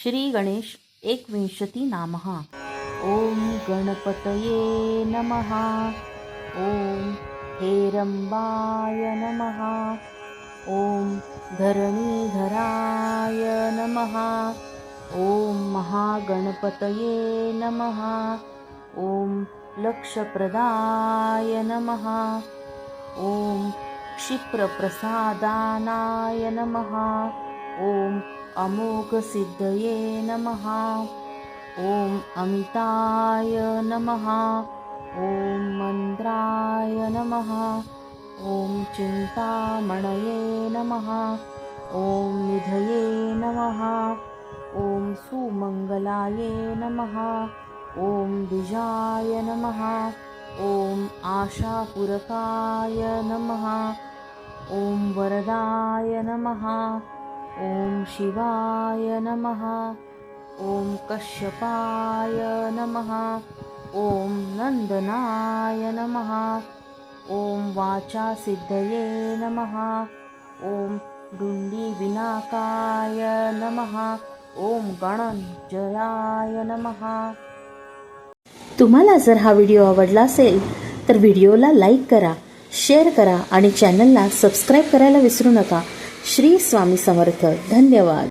श्री गणेश 21 नामः। ओम गणपतये नमः। ओम हेरंबाय नमः। ओम धरणीधराय नमः। ओम महागणपतये नमः। ओम लक्षप्रदाय नमः। ओम क्षिप्रप्रसादानाय नमः। ओम अमोघसिद्धये नमः। ओम अमिताय नमः। ओम मंद्राय नमः। ओम चिंतामणये नमः। ओम निधये नमः। ओम सुमंगलाये नमः। ओम द्विजाय नमः। ओम आशापुरकाय नमः। ओम वरदाय नमः। ओम शिवाय नमः। ओम कश्यपाय नमः। ओम नंदनाय नमः। ओम वाचासिद्धये नमः। ओम डुंडीविनाकाय नमः। ओम गणजयाय नमः। तुम्हाला जर हा व्हिडिओ आवडला असेल तर व्हिडिओला लाईक करा, शेअर करा आणि चॅनलला सबस्क्राईब करायला विसरू नका। श्री स्वामी समर्थ। धन्यवाद।